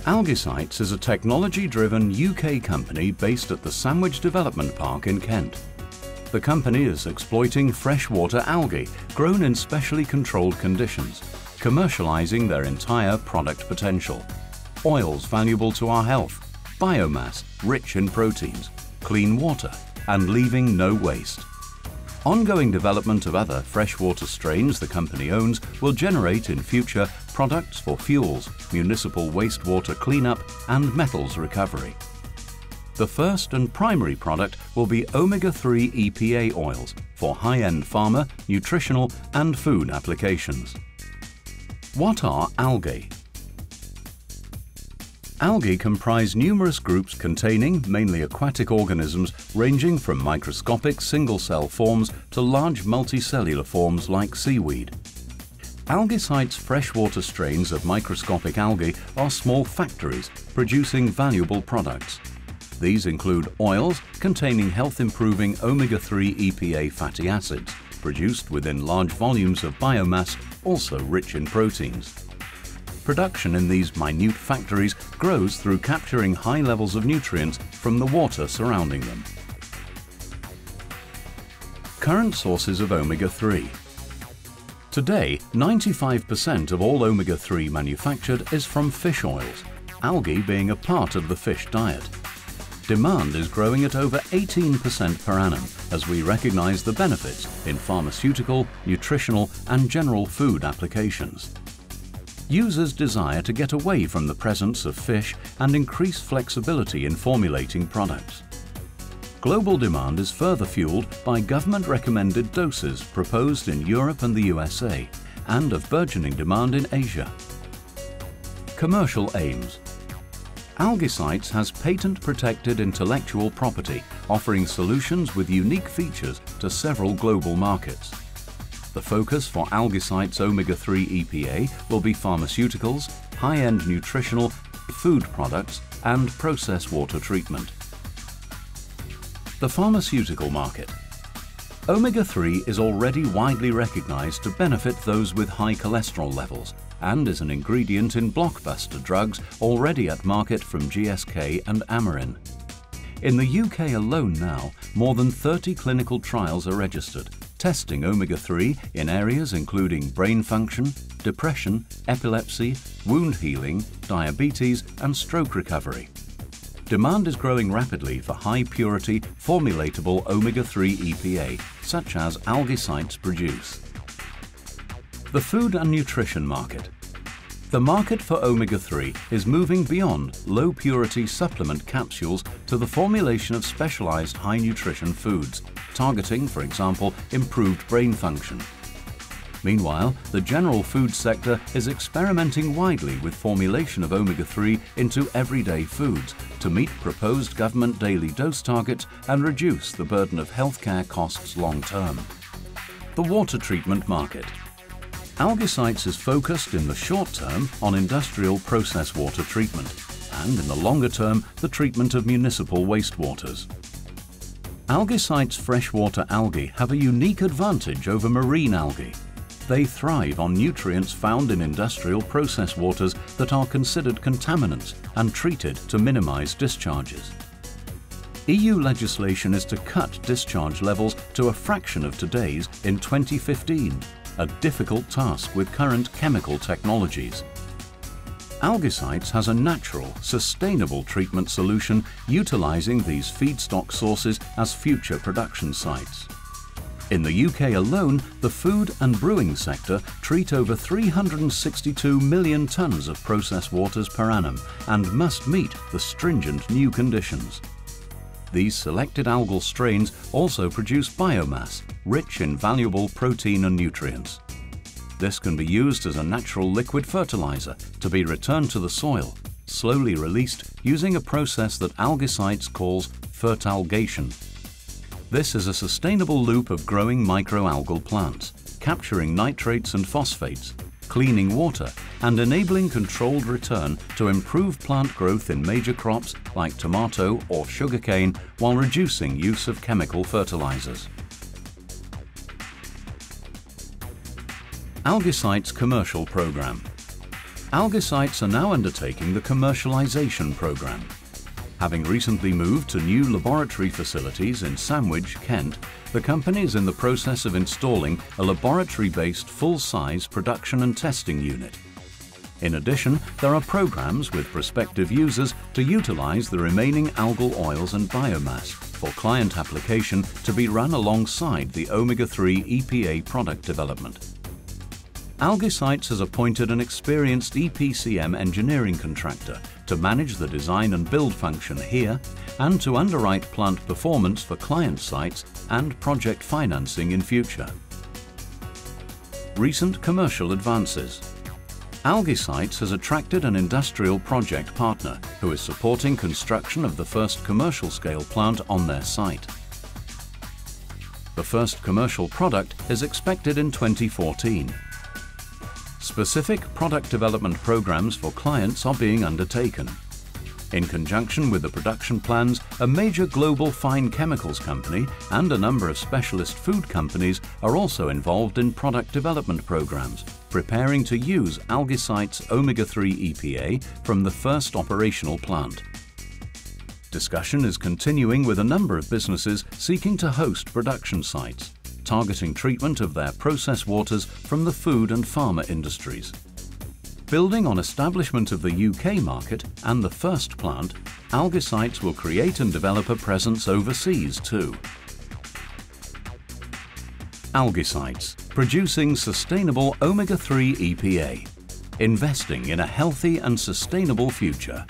AlgaeCytes is a technology-driven UK company based at the Sandwich Development Park in Kent. The company is exploiting freshwater algae grown in specially controlled conditions, commercializing their entire product potential. Oils valuable to our health, biomass rich in proteins, clean water, and leaving no waste. Ongoing development of other freshwater strains the company owns will generate in future products for fuels, municipal wastewater cleanup, and metals recovery. The first and primary product will be omega-3 EPA oils for high-end pharma, nutritional, and food applications. What are algae? Algae comprise numerous groups containing mainly aquatic organisms ranging from microscopic single-cell forms to large multicellular forms like seaweed. AlgaeCytes freshwater strains of microscopic algae are small factories producing valuable products. These include oils containing health-improving omega-3 EPA fatty acids, produced within large volumes of biomass, also rich in proteins. Production in these minute factories grows through capturing high levels of nutrients from the water surrounding them. Current sources of omega-3. Today, 95% of all omega-3 manufactured is from fish oils, algae being a part of the fish diet. Demand is growing at over 18% per annum as we recognize the benefits in pharmaceutical, nutritional, and general food applications. Users desire to get away from the presence of fish and increase flexibility in formulating products. Global demand is further fueled by government-recommended doses proposed in Europe and the USA, and of burgeoning demand in Asia. Commercial aims. AlgaeCytes has patent-protected intellectual property offering solutions with unique features to several global markets. The focus for AlgaeCytes omega-3 EPA will be pharmaceuticals, high-end nutritional, food products, and process water treatment. The pharmaceutical market. Omega-3 is already widely recognized to benefit those with high cholesterol levels and is an ingredient in blockbuster drugs already at market from GSK and Amarin. In the UK alone now, more than 30 clinical trials are registered, testing omega-3 in areas including brain function, depression, epilepsy, wound healing, diabetes, and stroke recovery. Demand is growing rapidly for high-purity, formulatable omega-3 EPA, such as AlgaeCytes produce. The food and nutrition market. The market for omega-3 is moving beyond low-purity supplement capsules to the formulation of specialized high-nutrition foods, targeting, for example, improved brain function. Meanwhile, the general food sector is experimenting widely with formulation of omega-3 into everyday foods to meet proposed government daily dose targets and reduce the burden of healthcare costs long-term. The water treatment market. AlgaeCytes is focused in the short term on industrial process water treatment and in the longer term the treatment of municipal wastewaters. AlgaeCytes freshwater algae have a unique advantage over marine algae. They thrive on nutrients found in industrial process waters that are considered contaminants and treated to minimize discharges. EU legislation is to cut discharge levels to a fraction of today's in 2015, a difficult task with current chemical technologies. AlgaeCytes has a natural, sustainable treatment solution utilizing these feedstock sources as future production sites. In the UK alone, the food and brewing sector treat over 362 million tonnes of process waters per annum and must meet the stringent new conditions. These selected algal strains also produce biomass, rich in valuable protein and nutrients. This can be used as a natural liquid fertilizer to be returned to the soil, slowly released using a process that AlgaeCytes calls fertilgation. This is a sustainable loop of growing microalgal plants, capturing nitrates and phosphates, cleaning water, and enabling controlled return to improve plant growth in major crops like tomato or sugarcane while reducing use of chemical fertilizers. AlgaeCytes commercial program. AlgaeCytes are now undertaking the commercialization program. Having recently moved to new laboratory facilities in Sandwich, Kent, the company is in the process of installing a laboratory-based full-size production and testing unit. In addition, there are programs with prospective users to utilize the remaining algal oils and biomass for client application to be run alongside the omega-3 EPA product development. AlgaeCytes has appointed an experienced EPCM engineering contractor to manage the design and build function here and to underwrite plant performance for client sites and project financing in future. Recent commercial advances. AlgaeCytes has attracted an industrial project partner who is supporting construction of the first commercial scale plant on their site. The first commercial product is expected in 2014. Specific product development programs for clients are being undertaken. In conjunction with the production plans, a major global fine chemicals company and a number of specialist food companies are also involved in product development programs, preparing to use AlgaeCytes omega-3 EPA from the first operational plant. Discussion is continuing with a number of businesses seeking to host production sites, targeting treatment of their process waters from the food and pharma industries. Building on establishment of the UK market and the first plant, AlgaeCytes will create and develop a presence overseas too. AlgaeCytes, producing sustainable omega-3 EPA, investing in a healthy and sustainable future.